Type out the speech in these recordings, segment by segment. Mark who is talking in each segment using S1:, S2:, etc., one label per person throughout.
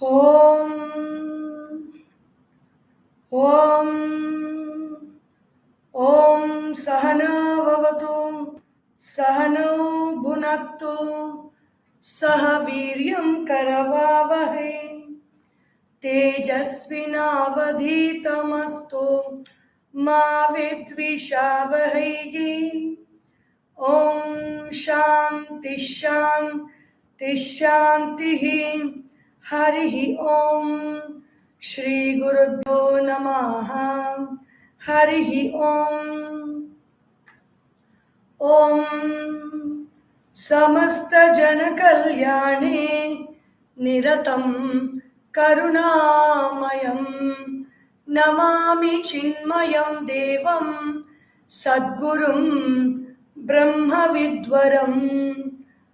S1: Om Om Om Om Sahana Vavatu Sahano Bhunaktu Sahaviryam Karavavahe Tejasvinavadhitamastu Ma Vidvishavahege Om Shanti Shanti Shanti Harihi Om Shri Gurubhyo Namaha Harihi Om Om Samasta Jana Kalyane Niratam Karunamayam Namami Chinmayam Devam Sadgurum Brahma Vidwaram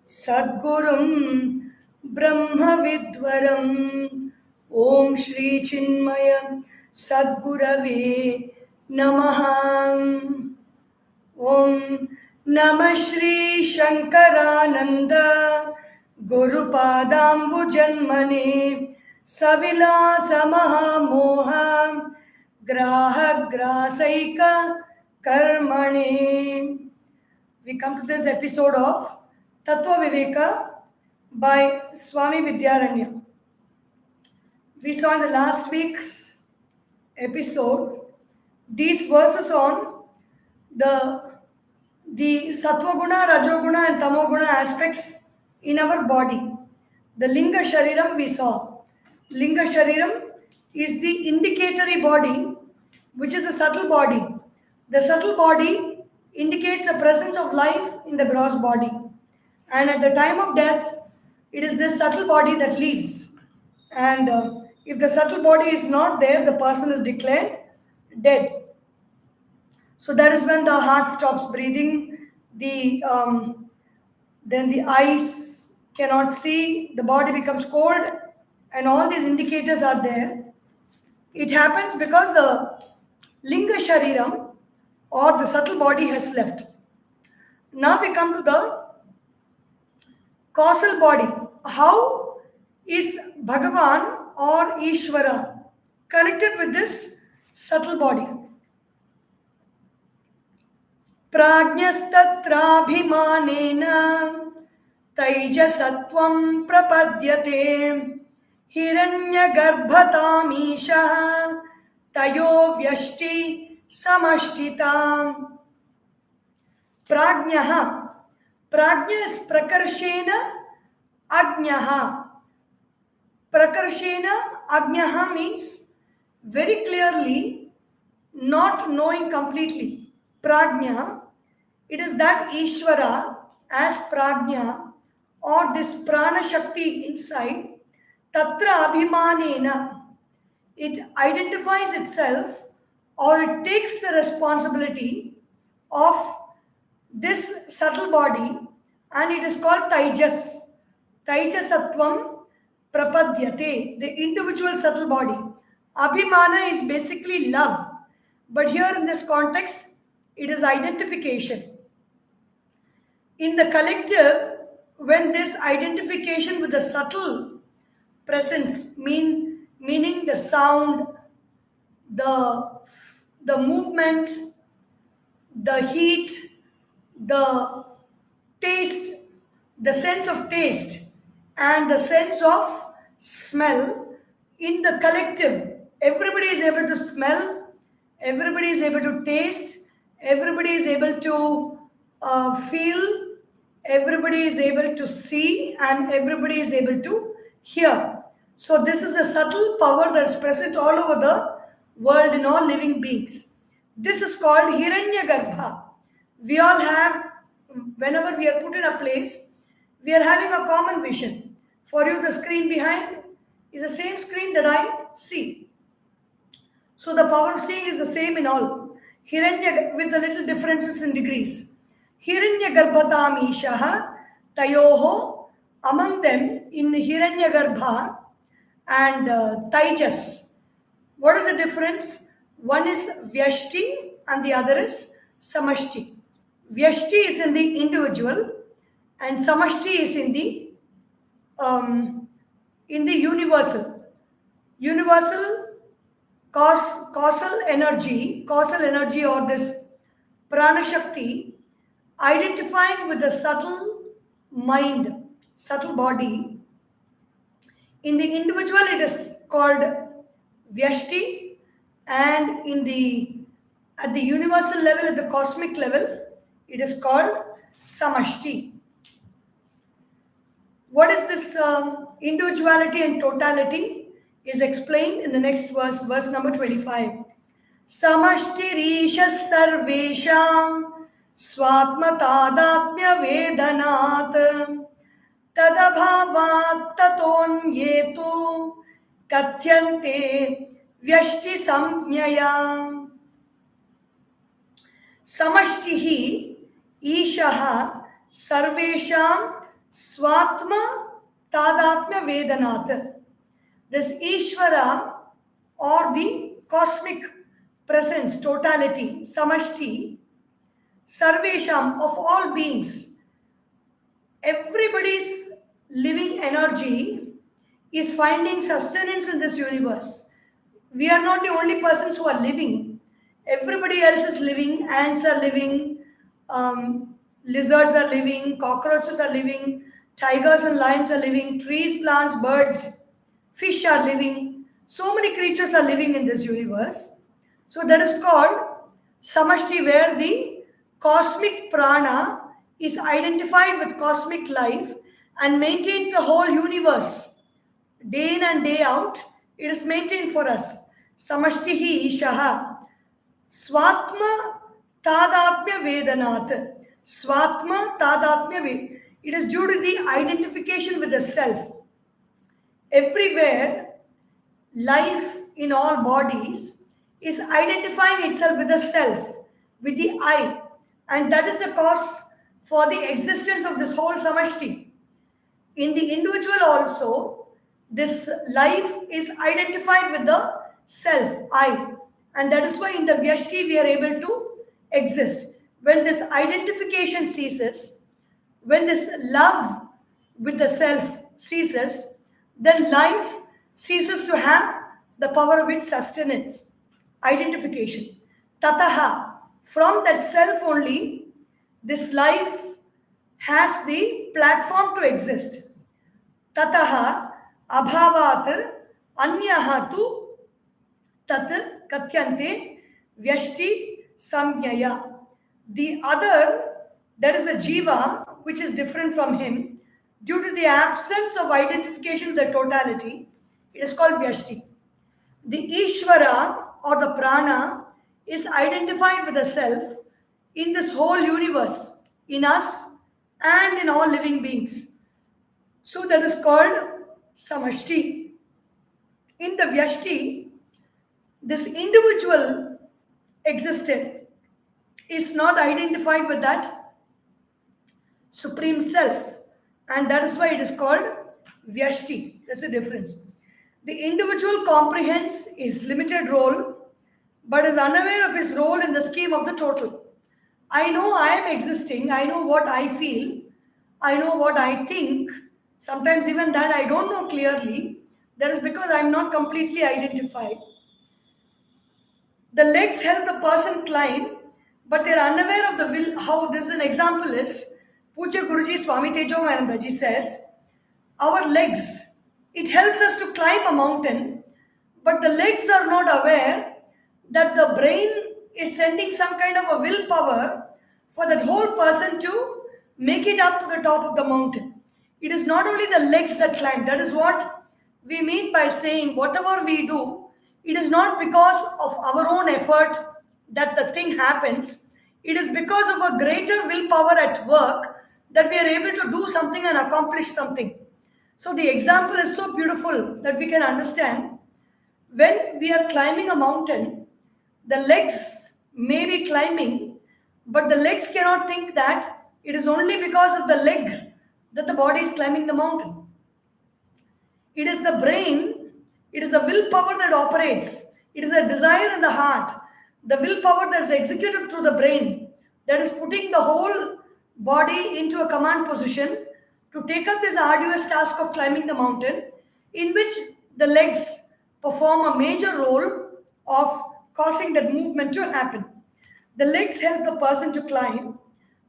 S1: Sadgurum Brahma Vidwaram Om Shri Chinmaya Sadgurave Namaha Om Namah Shri Shankarananda Guru Padambu Janmane Savilasa Mahamoha Graha Grasaika Karmane. We come to this episode of Tatwa Vivekah by Swami Vidyaranya. We saw in the last week's episode these verses on the Sattva Guna, Rajoguna and Tamoguna aspects in our body. The Linga Shariram we saw. Linga Shariram is the indicatory body, which is a subtle body. The subtle body indicates the presence of life in the gross body. And at the time of death, it is this subtle body that leaves. And if the subtle body is not there, the person is declared dead. So that is when the heart stops breathing, then the eyes cannot see, the body becomes cold, and all these indicators are there. It happens because the Linga Shariram or the subtle body has left. Now we come to the causal body. How is Bhagavan or Ishvara connected with this subtle body? Prajnastatrabhimanena Taijasatvam prapadyate Hiranyagarbhatamisha Tayo Vyashti Samashtitam. Prajnaha. Prajna is prakarshena ajnaha. Prakarshena ajnaha means very clearly not knowing completely. Prajna, it is that Ishvara as Prajna or this Prana Shakti inside, Tatra Abhimanena, it identifies itself or it takes the responsibility of this subtle body, and it is called Taijas. Taijasatvam prapadyate, the individual subtle body. Abhimana is basically love, but here in this context, it is identification. In the collective, when this identification with the subtle presence, meaning the sound, the movement, the heat, the taste, the sense of taste, and the sense of smell, in the collective, everybody is able to smell, everybody is able to taste, everybody is able to feel, everybody is able to see, and everybody is able to hear. So this is a subtle power that is present all over the world in all living beings. This is called Hiranyagarbha. We all have, whenever we are put in a place, we are having a common vision. For you, the screen behind is the same screen that I see. So the power of seeing is the same in all. Hiranya, with the little differences in degrees. Hiranyagarbhatamishaha tayoho, among them in Hiranyagarbha and Taijas. What is the difference? One is Vyashti and the other is Samashti. Vyashti is in the individual and Samashti is in the in the universal causal energy or this prana shakti, identifying with the subtle mind, subtle body. In the individual, it is called vyashti, and at the universal level, at the cosmic level, it is called samashti. What is this individuality and totality is explained in the next verse number 25. Samashtirisha sarvesham swatmatadapya vedanat tadabhavat tatonyetu katyante vyashti samnyaya. Samashtihi ishaha sarvesham swatma tadatmya vedanat. This Ishvara or the cosmic presence, totality, samashti, sarvesham, of all beings, everybody's living energy is finding sustenance in this universe. We are not the only persons who are living. Everybody else is living. Ants are living, lizards are living, cockroaches are living, tigers and lions are living, trees, plants, birds, fish are living. So many creatures are living in this universe. So that is called samashti, where the cosmic prana is identified with cosmic life and maintains the whole universe. Day in and day out, it is maintained for us. Samashtihi ishaha swatma tadatmya vedanat. Swatma tadatmya vedanat. It is due to the identification with the self. Everywhere, life in all bodies is identifying itself with the self, with the I, and that is the cause for the existence of this whole samashti. In the individual also, this life is identified with the self, I, and that is why in the vyashti we are able to exist. When this identification ceases, when this love with the self ceases, then life ceases to have the power of its sustenance, identification. Tataha, from that self only, this life has the platform to exist. Tataha abhavat anyaha tu tat katyante vyashti samnyaya. The other, that is a jiva which is different from him, due to the absence of identification with the totality, it is called vyashti. The Ishvara or the prana is identified with the self in this whole universe, in us and in all living beings. So that is called samashti. In the vyashti, this individual existed is not identified with that supreme self, and that is why it is called vyashti. That's the difference. The individual comprehends his limited role but is unaware of his role in the scheme of the total. I know I am existing, I know what I feel, I know what I think. Sometimes even that I don't know clearly. That is because I am not completely identified. The legs help the person climb, but they are unaware of the will. How this is an example is, Puja Guruji Swami Tejomayanandaji says, our legs, it helps us to climb a mountain, but the legs are not aware that the brain is sending some kind of a willpower for that whole person to make it up to the top of the mountain. It is not only the legs that climb. That is what we mean by saying whatever we do, it is not because of our own effort that the thing happens. It is because of a greater willpower at work that we are able to do something and accomplish something. So the example is so beautiful that we can understand. When we are climbing a mountain, the legs may be climbing, but the legs cannot think that it is only because of the legs that the body is climbing the mountain. It is the brain, it is a willpower that operates. It is a desire in the heart, the willpower that is executed through the brain, that is putting the whole body into a command position to take up this arduous task of climbing the mountain, in which the legs perform a major role of causing that movement to happen. The legs help the person to climb,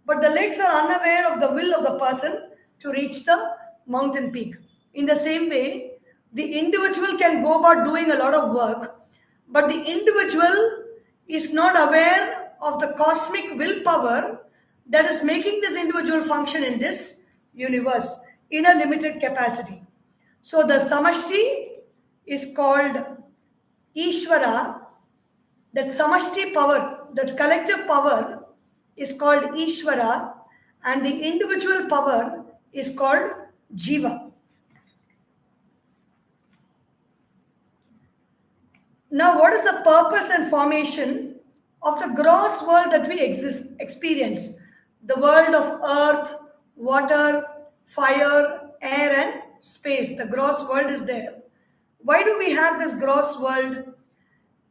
S1: but the legs are unaware of the will of the person to reach the mountain peak. In the same way, the individual can go about doing a lot of work, but the individual is not aware of the cosmic willpower that is making this individual function in this universe in a limited capacity. So the samashti is called Ishvara. That samashti power, that collective power is called Ishvara, and the individual power is called Jiva. Now, what is the purpose and formation of the gross world that we experience? The world of earth, water, fire, air, and space. The gross world is there. Why do we have this gross world?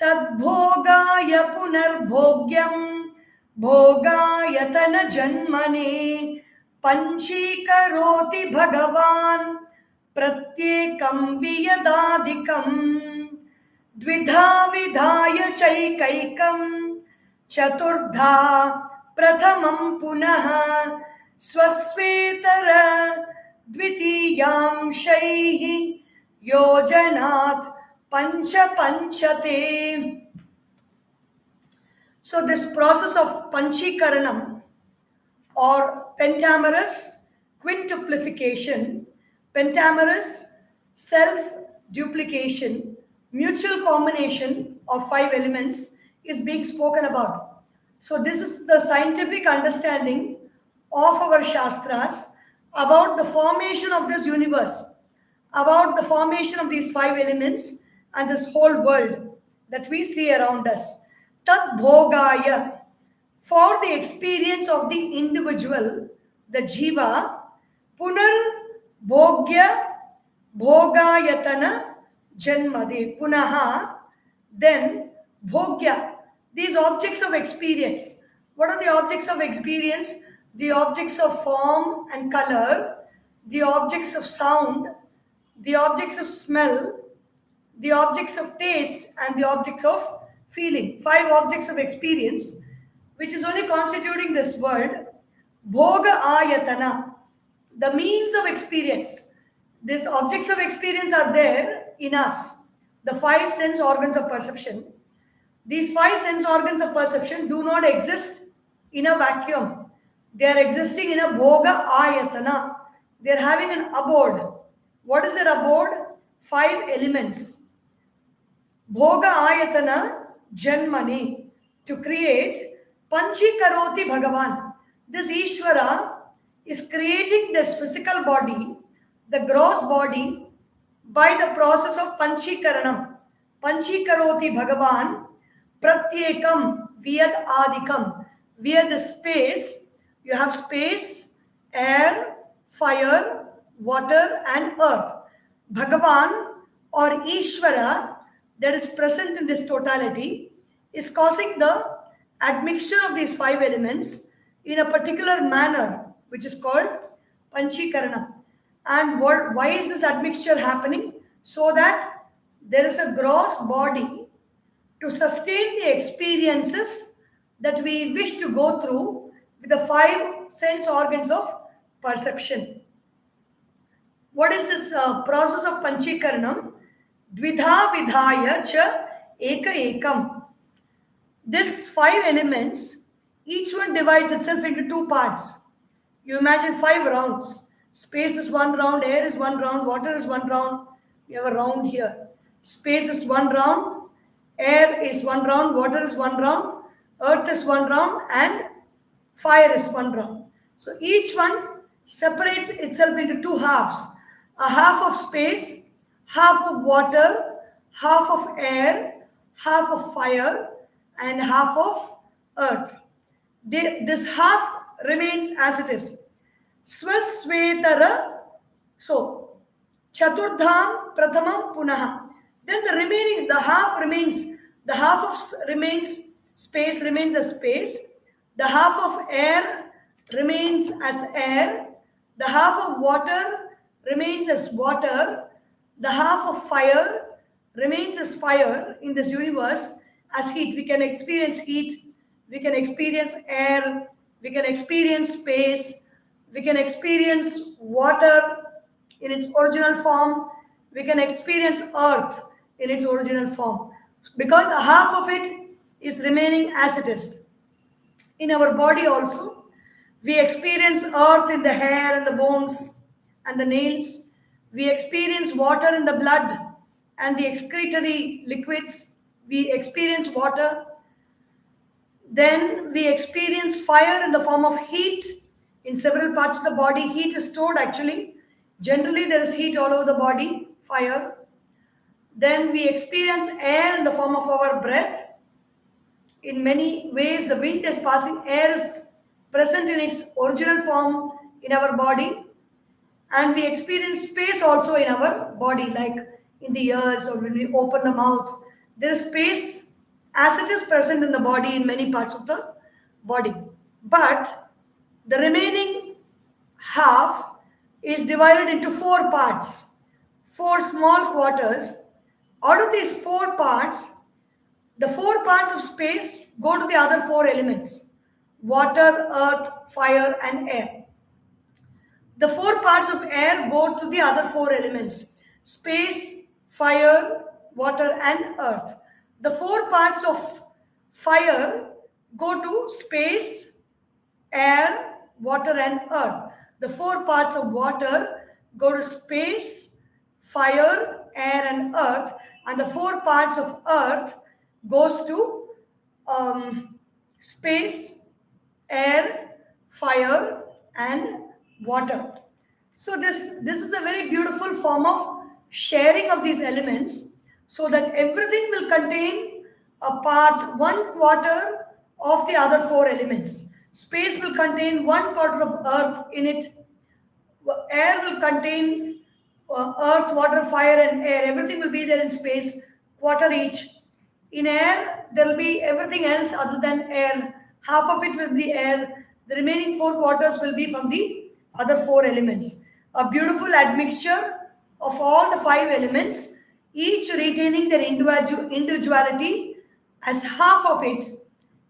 S1: Tadbhogaya punarbhogyam bhogayatana janmane panchikaroti bhagavan pratyekam viyadadikam dvidha vidhaya chaikaikam chaturdha prathamam punaha swasvetara dvitiyam shaihi yojanat panchate. So this process of panchikaranam or pentamerous quintuplification, pentamerous self-duplication, mutual combination of 5 elements is being spoken about. So this is the scientific understanding of our Shastras about the formation of this universe, about the formation of these 5 elements and this whole world that we see around us. Tat bhogaya, for the experience of the individual, the jiva, punar bhogya bhogayatana janmade, punaha, then bhogya, these objects of experience. What are the objects of experience? The objects of form and color, the objects of sound, the objects of smell, the objects of taste, and the objects of feeling. 5 objects of experience, which is only constituting this word. Bhoga ayatana, the means of experience. These objects of experience are there in us, the 5 sense organs of perception. These 5 sense organs of perception do not exist in a vacuum. They are existing in a bhoga ayatana. They are having an abode. What is their abode? 5 elements. Bhoga ayatana janmani, to create panchikaroti bhagavan. This Ishvara is creating this physical body, the gross body, by the process of panchikaranam. Panchikaroti bhagavan pratyekam vyad adikam. Vyad is space. You have space, air, fire, water, and earth. Bhagavan or Ishvara, that is present in this totality, is causing the admixture of these 5 elements in a particular manner, which is called panchikaranam. And why is this admixture happening? So that there is a gross body to sustain the experiences that we wish to go through with the 5 sense organs of perception. What is this process of panchikaranam? Dvidha vidhaya cha eka ekam. These 5 elements, each one divides itself into 2 parts. You imagine 5 rounds. Space is 1 round, air is 1 round, water is 1 round. You have a round here. Space is 1 round, air is 1 round, water is 1 round, earth is 1 round, and fire is 1 round. So each one separates itself into 2 halves. A half of space, half of water, half of air, half of fire, and half of earth. This half remains as it is. Swasvetara, so Chaturdham Prathamam Punaha. Then the half remains, space remains as space, the half of air remains as air, The half of water remains as water. The half of fire remains as fire in this universe as heat. We can experience heat, we can experience air, we can experience space, we can experience water in its original form, we can experience earth in its original form. Because half of it is remaining as it is. In our body also, we experience earth in the hair and the bones and the nails. We experience water in the blood and the excretory liquids. We experience water. Then we experience fire in the form of heat in several parts of the body. Heat is stored actually. Generally, there is heat all over the body, fire. Then we experience air in the form of our breath. In many ways, the wind is passing, air is present in its original form in our body, and we experience space also in our body, like in the ears or when we open the mouth. There is space as it is present in the body in many parts of the body. But the remaining half is divided into four parts, four small quarters. Out of these four parts, the four parts of space go to the other four elements: water, earth, fire, and air. The four parts of air go to the other four elements: space, fire, water, and earth. The four parts of fire go to space, air, water, and earth. The four parts of water go to space, fire, air, and earth. And the four parts of earth goes to space, air, fire, and water. So this is a very beautiful form of sharing of these elements, so that everything will contain a part, one quarter of the other four elements. Space will contain one quarter of earth in it. Air will contain earth, water, fire, and air. Everything will be there in space, quarter each. In air, there will be everything else other than air. Half of it will be air. The remaining four quarters will be from the other four elements. A beautiful admixture of all the five elements, each retaining their individuality as half of it,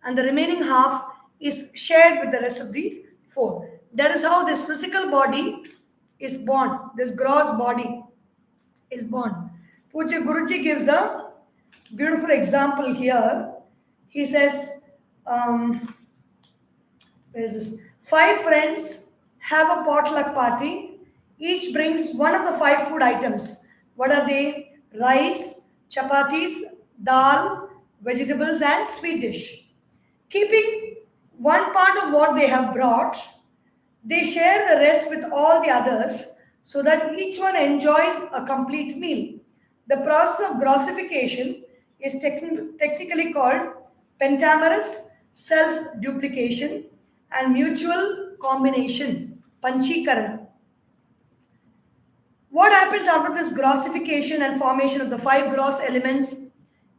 S1: and the remaining half is shared with the rest of the four. That is how this physical body is born. This gross body is born. Puja Guruji gives a beautiful example here. He says, where is this? 5 friends have a potluck party. Each brings one of the 5 food items. What are they? Rice, chapatis, dal, vegetables, and sweet dish. Keeping one part of what they have brought, they share the rest with all the others so that each one enjoys a complete meal. The process of grossification is technically called pentamerous self-duplication and mutual combination, panchikarana. What happens after this grossification and formation of the 5 gross elements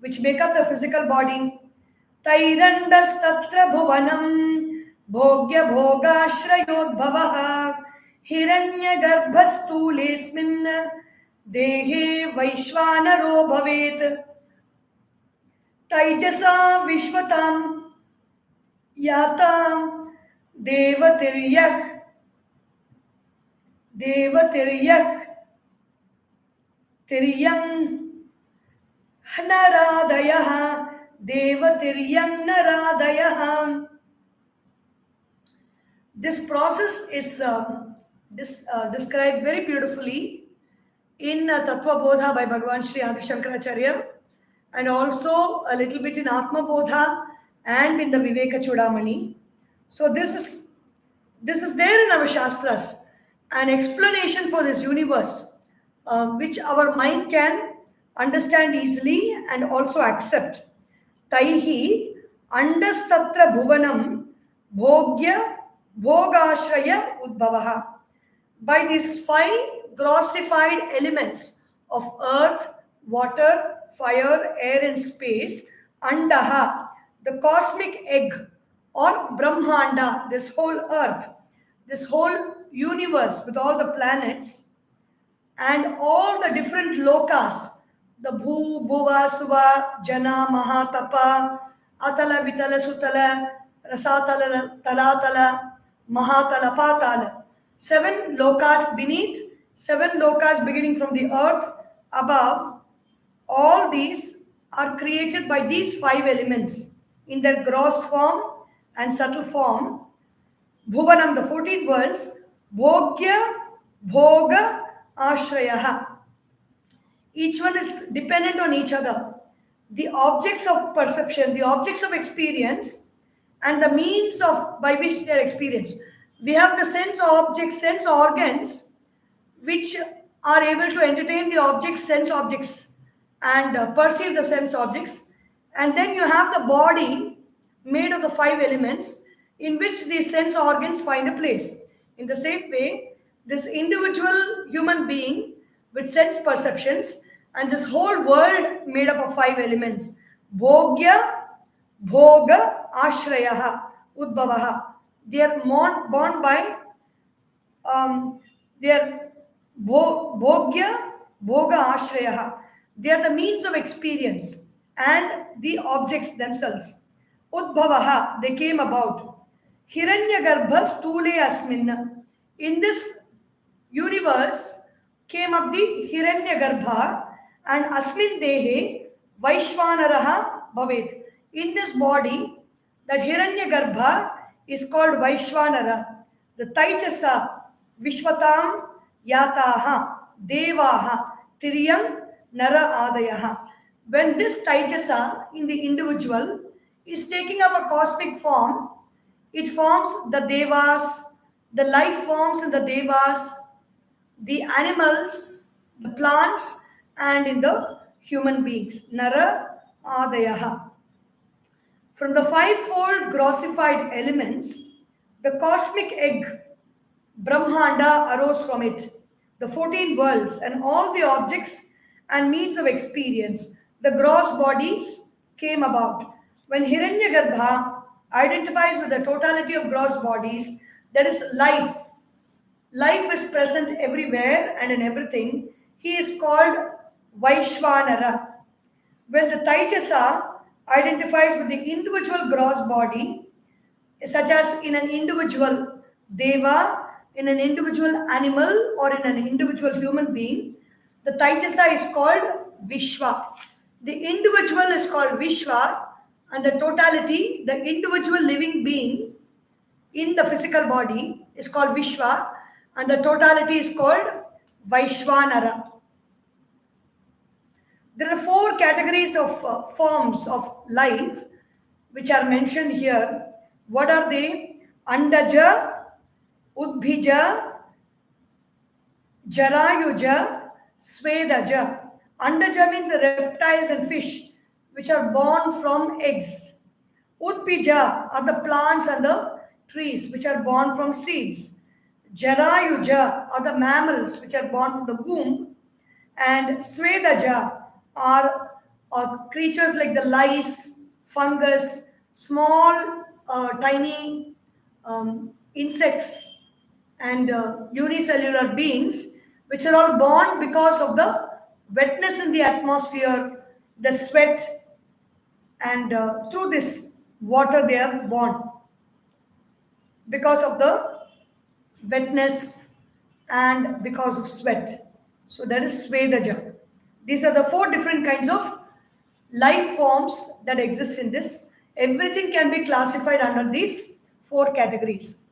S1: which make up the physical body? Tairandastatra bhuvanam bhogya bhogashrayodbhavah hiranya garbhastulesmin dehe vaishvanaro bhavet taijasa vishvatam yatam devatiryak tiryam naradayah devatiryam naradayah. This process is described very beautifully in Tatwa Bodha by Bhagavan Sri Adi Shankaracharya, and also a little bit in Atma Bodha and in the Vivekah Chudamani. So this is there in our Shastras, an explanation for this universe, which our mind can understand easily and also accept. Taihi andastatra bhuvanam bhogya bhogashraya udbhavaha. By these 5 grossified elements of earth, water, fire, air, and space, andaha, the cosmic egg, or brahmanda, this whole earth, this whole universe with all the planets and all the different lokas, the Bhu, Bhuva, Suva, Jana, Maha, Tapa, Atala, Vitala, Sutala, Rasatala, Talatala, Mahatala, Patala. 7 lokas beneath, 7 lokas beginning from the earth above. All these are created by these 5 elements in their gross form and subtle form. Bhuvanam, the 14 worlds, Bhogya, Bhoga, Ashrayaha. Each one is dependent on each other. The objects of perception, the objects of experience, and the means of by which they are experienced. We have the sense objects, sense organs, which are able to entertain the objects, sense objects, and perceive the sense objects. And then you have the body made of the 5 elements in which these sense organs find a place. In the same way, this individual human being with sense perceptions and this whole world made up of 5 elements. Bhogya, Bhoga, Ashrayaha, Udbhavaha. They are born by their Bhogya, Bhoga, Ashrayaha. They are the means of experience and the objects themselves. Udbhavaha, they came about. Hiranyagarbha Stule Asmin. In this universe came up the Hiranyagarbha and Asmin Dehe Vaishvanaraha Bhavet. In this body, that Hiranyagarbha is called Vaishvanara. The Taijasa Vishwatam Yataha Devaha Tiryam Nara Adayaha. When this Taijasa in the individual is taking up a cosmic form, it forms the Devas, the life forms in the Devas, the animals, the plants, and in the human beings. Nara Adayaha. From the 5-fold grossified elements, the cosmic egg, Brahmanda, arose from it. The 14 worlds and all the objects and means of experience, the gross bodies came about. When Hiranyagarbha identifies with the totality of gross bodies, that is life. Life is present everywhere and in everything. He is called Vaishvanara. When the Taijasa identifies with the individual gross body, such as in an individual Deva, in an individual animal, or in an individual human being, the Taijasa is called Vishwa. The individual is called Vishwa, and the totality, the individual living being in the physical body is called Vishwa, and the totality is called Vaishvanara. There are 4 categories of forms of life which are mentioned here. What are they? Andaja, Udbhija, Jarayuja, Svedaja. Andaja means the reptiles and fish which are born from eggs. Udbhija are the plants and the trees which are born from seeds. Jarayuja are the mammals which are born from the womb. And Svedaja are creatures like the lice, fungus, small, tiny insects, and unicellular beings, which are all born because of the wetness in the atmosphere, the sweat, and through this water they are born because of the wetness and because of sweat. So that is Svedaja. These are the 4 different kinds of life forms that exist in this. Everything can be classified under these 4 categories.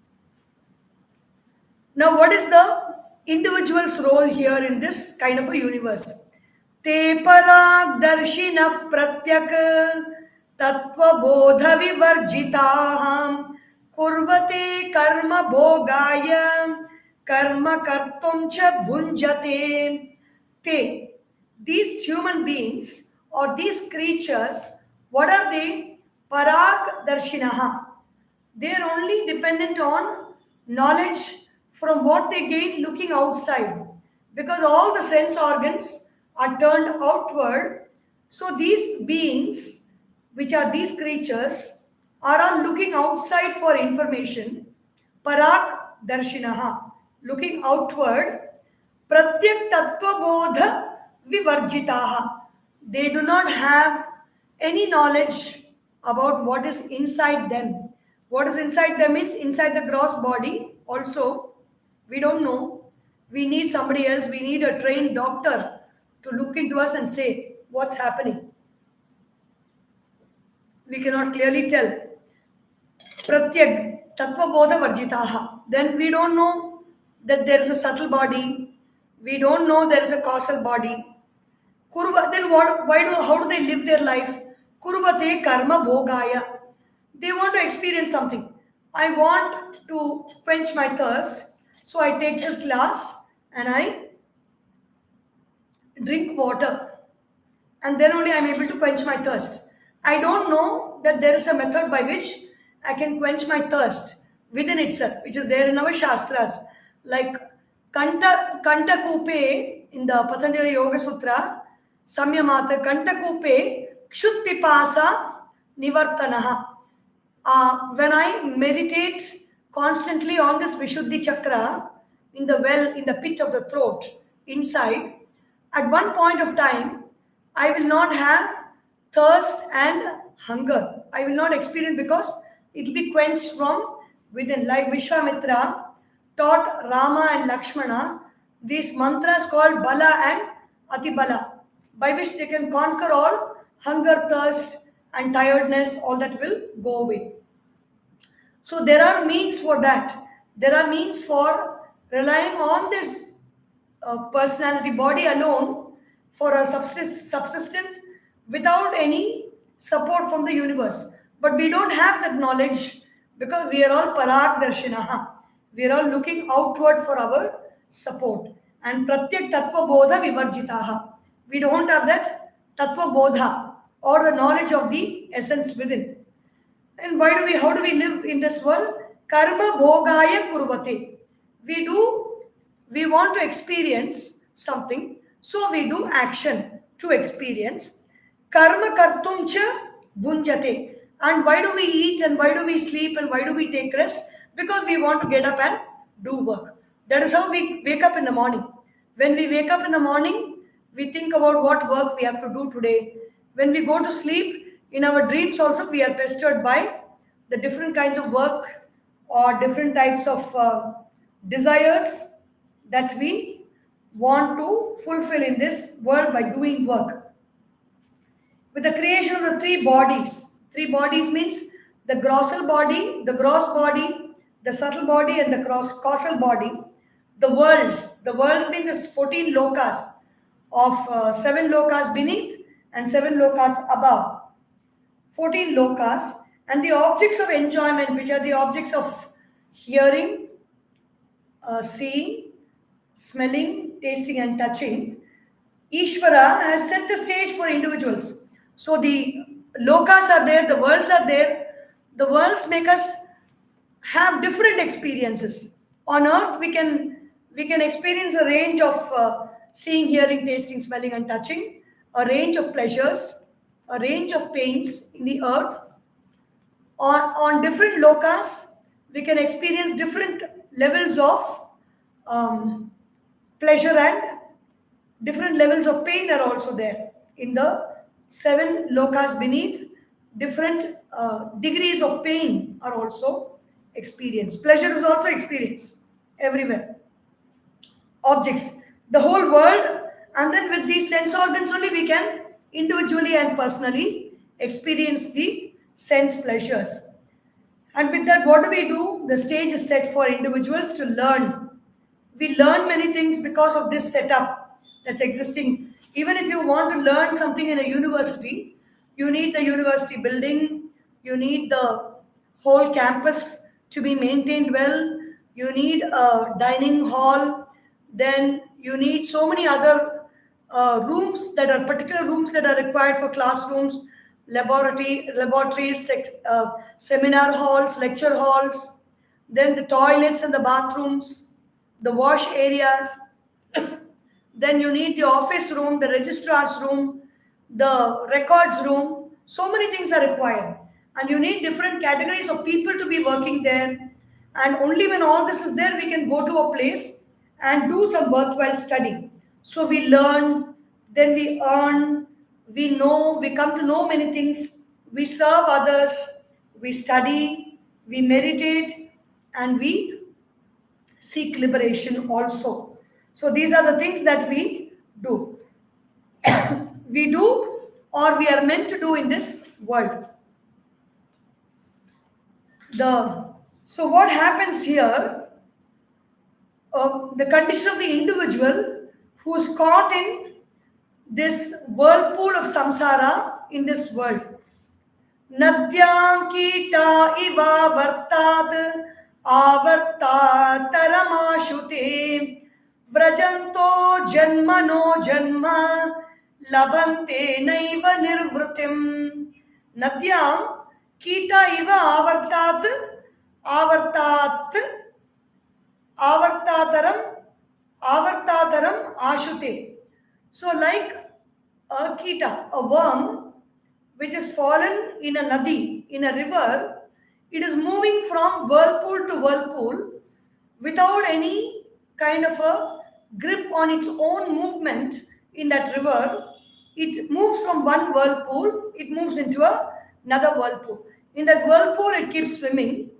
S1: Now, what is the individual's role here in this kind of a universe? Te parag darshinah pratyak tatva bodha vivarjitaham kurvate karma bhogaya karma kartum cha bhunjate. Te, these human beings or these creatures, what are they? Parag darshinaha. They are only dependent on knowledge from what they gain looking outside, because all the sense organs are turned outward. So these beings, which are these creatures, are all looking outside for information. Parag darshinaha. looking outward, Pratyak Tatwa Bodha Vivarjitaha. They do not have any knowledge about what is inside them. What is inside them means inside the gross body also. We don't know. We need somebody else. We need a trained doctor to look into us and say what's happening. We cannot clearly tell. Pratyak Tattva Bodha Varjitaha. Then we don't know that there is a subtle body. We don't know there is a causal body. Kurva, then what? How do they live their life? Kurvate karma bhogaya. They want to experience something. I want to quench my thirst, so I take this glass and I drink water, and then only I am able to quench my thirst. I don't know that there is a method by which I can quench my thirst within itself, which is there in our Shastras. Like Kanta Kupe in the Patanjali Yoga Sutra, Samyamata Kanta Kupe Kshut Pipasa Nivartanaha. When I meditate constantly on this Vishuddhi Chakra in the well, in the pit of the throat, inside, at one point of time, I will not have thirst and hunger. I will not experience because it will be quenched from within. Like Vishwamitra taught Rama and Lakshmana these mantras called Bala and Atibala, by which they can conquer all hunger, thirst, and tiredness, all that will go away. So there are means for that. There are means for relying on this personality body alone for a subsistence without any support from the universe. But we don't have that knowledge because we are all Paragdarshinaha. We are all looking outward for our support. And Pratyak Tattva Bodha Vivarjitaha. We don't have that Tattva Bodha or the knowledge of the essence within. And how do we live in this world? Karma bhogaya kurvate. We want to experience something, so we do action to experience. Karma kartum cha bhunjate. And why do we eat and why do we sleep and why do we take rest? Because we want to get up and do work. That is how we wake up in the morning. When we wake up in the morning, we think about what work we have to do today. When we go to sleep, in our dreams also we are pestered by the different kinds of work or different types of desires that we want to fulfill in this world by doing work. With the creation of the three bodies means the gross body, the subtle body, and the causal body. The worlds means it's 14 lokas of 7 lokas beneath and 7 lokas above. 14 lokas, and the objects of enjoyment, which are the objects of hearing, seeing, smelling, tasting, and touching. Ishvara has set the stage for individuals. So the lokas are there, the worlds are there. The worlds make us have different experiences. On earth, we can experience a range of seeing, hearing, tasting, smelling, and touching, a range of pleasures, a range of pains in the earth. On different lokas, we can experience different levels of pleasure, and different levels of pain are also there. In the 7 lokas beneath, different degrees of pain are also experienced. Pleasure is also experienced everywhere. Objects, the whole world, and then with these sense organs only we can individually and personally experience the sense pleasures. And with that, what do? The stage is set for individuals to learn. We learn many things because of this setup that's existing. Even if you want to learn something in a university, you need the university building, you need the whole campus to be maintained well, you need a dining hall, then you need so many other particular rooms that are required for classrooms, laboratories, seminar halls, lecture halls, then the toilets and the bathrooms, the wash areas. Then you need the office room, the registrar's room, the records room. So many things are required. And you need different categories of people to be working there. And only when all this is there, we can go to a place and do some worthwhile study. So we learn, then we earn, we know, we come to know many things, we serve others, we study, we meditate, and we seek liberation also. So these are the things that we do. We do, or we are meant to do in this world. So what happens here? The condition of the individual who is caught in this whirlpool of samsara in this world. Nadyam kita iva vartat avartataramashute vrajanto janmano janma labante naiva nirvritim. Nadyam kita iva avartat avartataram ashute. So like a kita, a worm which has fallen in a nadi, in a river, it is moving from whirlpool to whirlpool without any kind of a grip on its own movement in that river. It moves from one whirlpool, it moves into another whirlpool. In that whirlpool, it keeps swimming,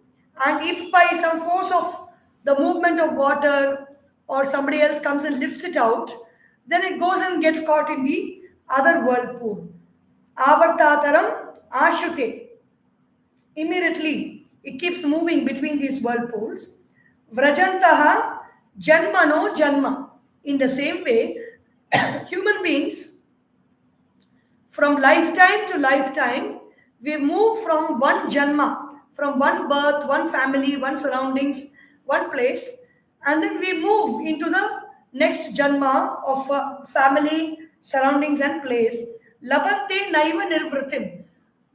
S1: and if by some force of the movement of water or somebody else comes and lifts it out, then it goes and gets caught in the other whirlpool. Avartataram ashute. Immediately, it keeps moving between these whirlpools. Vrajantaha janmano janma. In the same way, human beings, from lifetime to lifetime, we move from one janma, from one birth, one family, one surroundings, one place, and then we move into the next janma of family, surroundings, and place. Labante naiva nirvritim.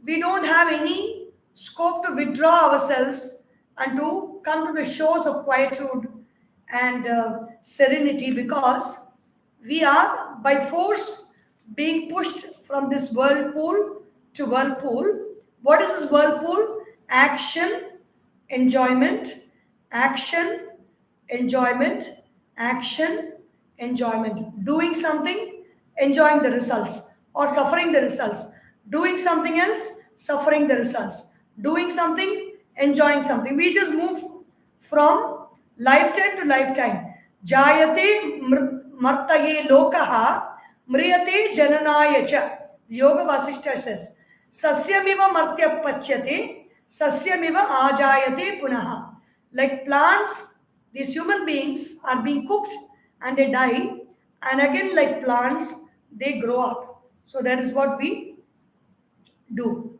S1: We don't have any scope to withdraw ourselves and to come to the shores of quietude and serenity, because we are by force being pushed from this whirlpool to whirlpool. What is this whirlpool? Action, enjoyment, action, enjoyment, action, enjoyment. Doing something, enjoying the results, or suffering the results. Doing something else, suffering the results. Doing something, enjoying something. We just move from lifetime to lifetime. Jayate martaye lokaha mriyate jananaya cha. Yoga Vasishta says, Sasyamiva martya pachyate, Sasyamiva ajayate punaha. Like plants, these human beings are being cooked and they die, and again, like plants, they grow up. So that is what we do.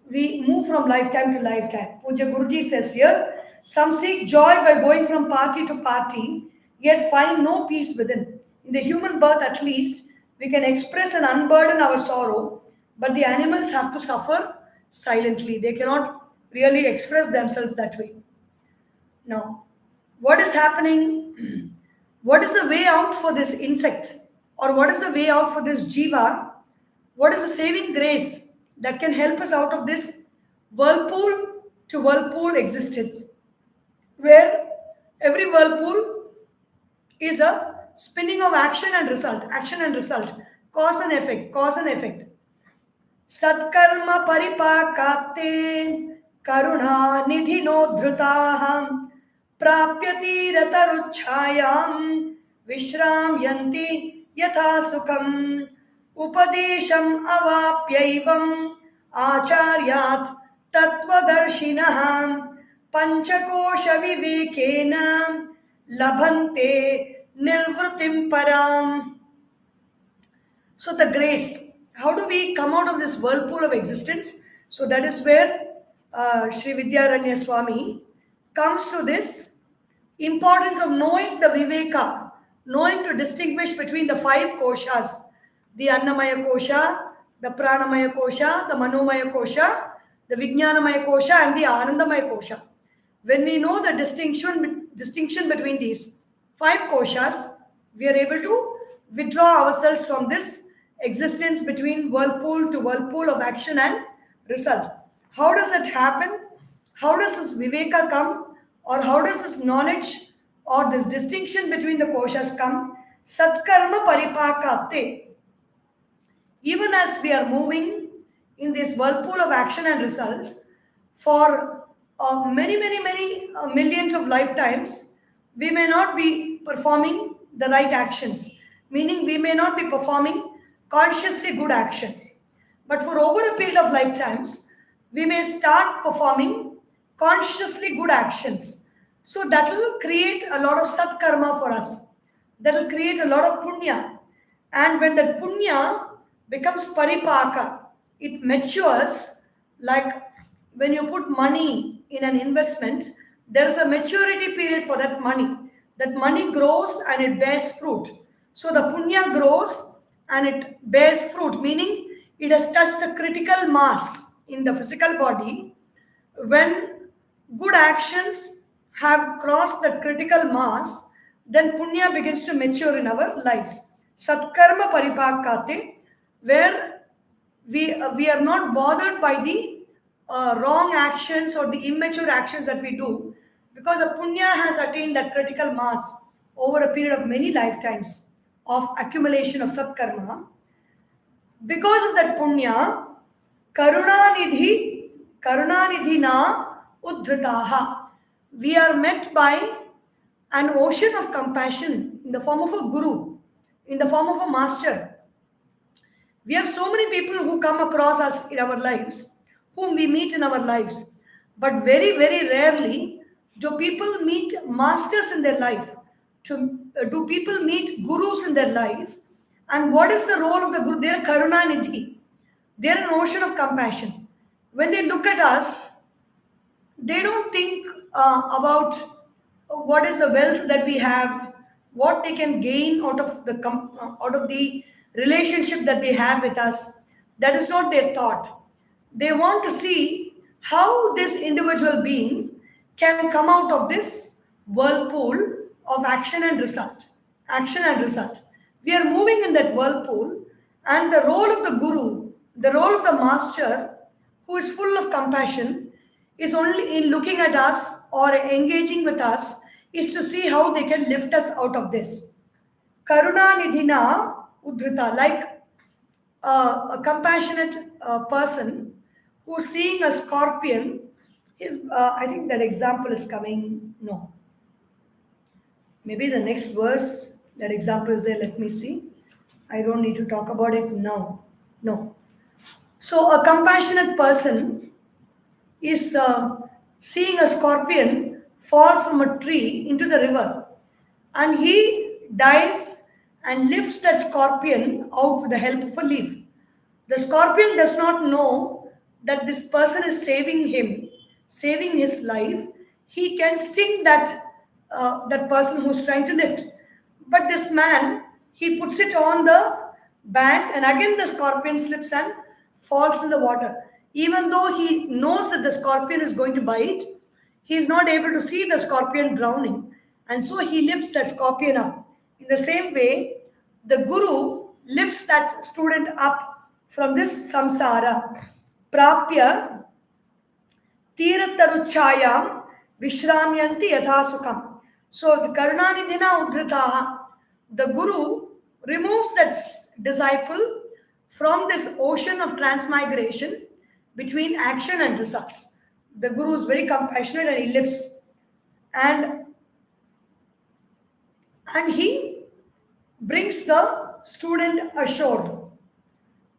S1: We move from lifetime to lifetime. Puja Guruji says here, some seek joy by going from party to party, yet find no peace within. In the human birth, at least, we can express and unburden our sorrow, but the animals have to suffer silently. They cannot really express themselves that way. Now, what is happening? What is the way out for this insect? Or what is the way out for this jiva? What is the saving grace that can help us out of this whirlpool to whirlpool existence, where every whirlpool is a spinning of action and result, cause and effect, Satkarma paripakate karuna nidhino dhrutaham prapyati rataruchayam vishram yanti yatha sukham upadesham avapyaivam acharyat tatvadarshinaha panchakosha vivekena labhante nirvritim param. So the grace, how do we come out of this whirlpool of existence? So that is where Sri Vidyaranya Swami comes to this importance of knowing the Vivekah, knowing to distinguish between the five koshas, the Annamaya kosha, the Pranamaya kosha, the Manomaya kosha, the Vijnanamaya kosha, and the Anandamaya kosha. When we know the distinction between these five koshas, we are able to withdraw ourselves from this existence between whirlpool to whirlpool of action and result. How does that happen? how does this Vivekah come, or how does this knowledge or this distinction between the koshas come? Satkarma paripakate. Even as we are moving in this whirlpool of action and result for many millions of lifetimes, we may not be performing the right actions, meaning we may not be performing consciously good actions. But for over a period of lifetimes, we may start performing consciously good actions. So that will create a lot of sat karma for us. That will create a lot of punya. And when that punya becomes paripaka, it matures. Like when you put money in an investment, there is a maturity period for that money. That money grows and it bears fruit. So the punya grows and it bears fruit, meaning it has touched the critical mass in the physical body. When good actions have crossed that critical mass, then punya begins to mature in our lives. Satkarma paripakate, where we are not bothered by the wrong actions or the immature actions that we do, because the punya has attained that critical mass over a period of many lifetimes of accumulation of satkarma. Because of that punya, karunanidhina uddhritaha, we are met by an ocean of compassion in the form of a guru, in the form of a master. We have so many people who come across us in our lives, whom we meet in our lives, but very rarely do people meet masters in their life. Do people meet gurus in their life? And what is the role of the guru? They are karunanidhi. They are an ocean of compassion. When they look at us, they don't think about what is the wealth that we have, what they can gain out of the relationship that they have with us. That is not their thought. They want to see how this individual being can come out of this whirlpool of action and result. Action and result. We are moving in that whirlpool, and the role of the guru, the role of the master, who is full of compassion, is only in looking at us or engaging with us, is to see how they can lift us out of this. Karunanidhina uddhrita, like a compassionate person who's seeing a scorpion. I think that example is coming. No. Maybe the next verse, that example is there. Let me see. I don't need to talk about it now. No. So a compassionate person is seeing a scorpion fall from a tree into the river, and he dives and lifts that scorpion out with the help of a leaf. The scorpion does not know that this person is saving him, saving his life. He can sting that person who's trying to lift, but this man, he puts it on the bank, and again the scorpion slips and falls in the water. Even though he knows that the scorpion is going to bite, he is not able to see the scorpion drowning, and so he lifts that scorpion up. In the same way, the guru lifts that student up from this samsara. Prapya tirataruchayam vishramyanti yathasukam. So the karunanidhina uddhritaha, the guru removes that disciple from this ocean of transmigration between action and results. The guru is very compassionate and he lifts, and he brings the student ashore.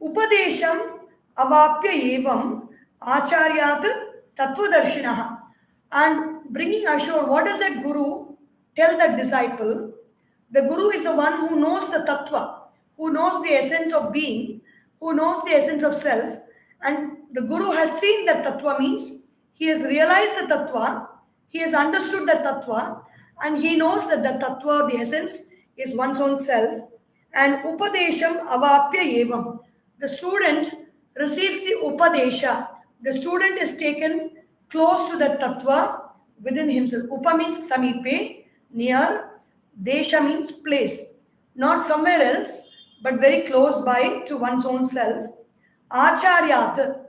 S1: Upadesham avapya evam acharyat tatvadarshinaha. And bringing ashore, what does that guru tell that disciple? The guru is the one who knows the Tatwa, who knows the essence of being, who knows the essence of self. And the guru has seen that Tatwa, means he has realized the Tatwa, he has understood the Tatwa, and he knows that the Tatwa, the essence, is one's own self. And Upadesham avapya evam. The student receives the Upadesha. The student is taken close to the Tatwa within himself. Upa means samipe, near. Desha means place. Not somewhere else, but very close by to one's own self. Acharyat,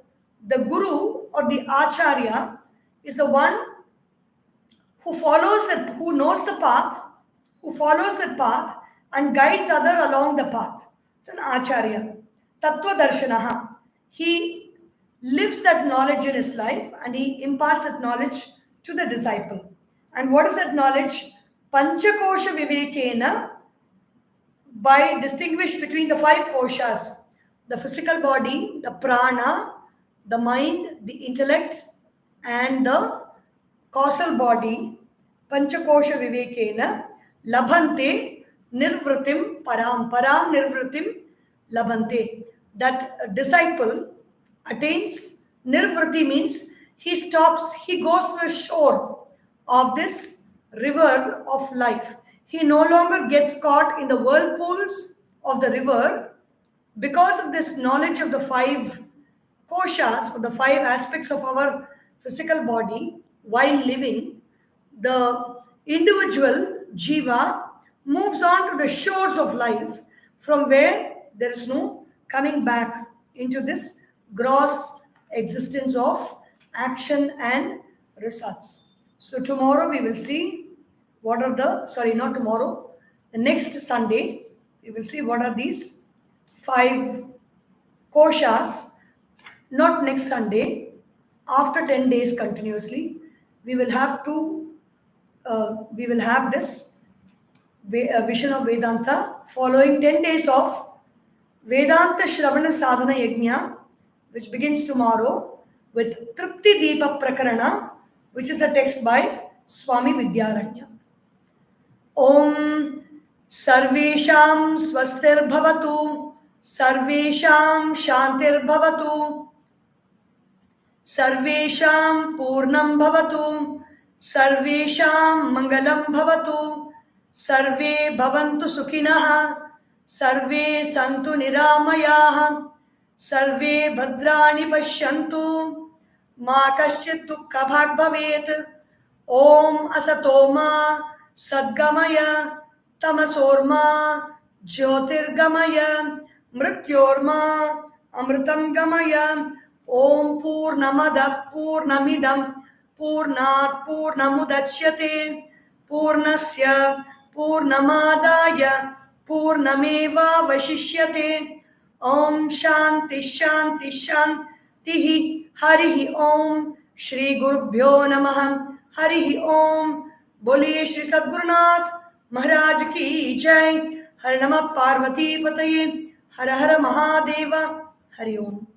S1: the guru or the acharya, is the one who knows the path, who follows the path and guides other along the path. It's an Acharya. Tatwa Darshanaha. He lives that knowledge in his life and he imparts that knowledge to the disciple. And what is that knowledge? Panchakosha Vivekena, by distinguish between the five koshas, the physical body, the prana, the mind, the intellect, and the causal body, panchakosha vivekena, labhante nirvritim param nirvritim labhante. That disciple attains nirvriti, means he stops, he goes to the shore of this river of life. He no longer gets caught in the whirlpools of the river because of this knowledge of the five koshas, or the five aspects of our physical body. While living, the individual jiva moves on to the shores of life, from where there is no coming back into this gross existence of action and results. So tomorrow we will see what are the, sorry, not tomorrow, the next Sunday, we will see what are these five koshas. Not next Sunday, after 10 days continuously, we will have this vision of Vedanta, following 10 days of Vedanta Shravana Sadhana Yajna, which begins tomorrow with Tripti Deepa Prakarana, which is a text by Swami Vidyaranya. Om Sarvesham Swastir Bhavatu, Sarvesham Shantir Bhavatu, Sarvesham Purnam Bhavatu, Sarvesham Mangalam Bhavatu, Sarve Bhavantu Sukhinaha, Sarve Santu Niramayaha, Sarve Bhadrani Pashyantu, Ma Kasyit Dukkha Bhag Bhavet. Om Asatoma Sadgamaya, Tamasorma Jyotirgamaya, Mrityorma Amritam Gamaya. Om Purnamadav Purnamidam Purnat Purnamudachyate Purnasya Purnamadaya Purnameva Vashishyate. Om Shanti Shanti Shanti. Harihi Om. Shri Gurubhyo Namaha. Harihi Om. Bole Shri Sadgurunath Maharaj Ki Jai. Har Namah Parvati Pataye. Har Har Mahadeva. Hari Om.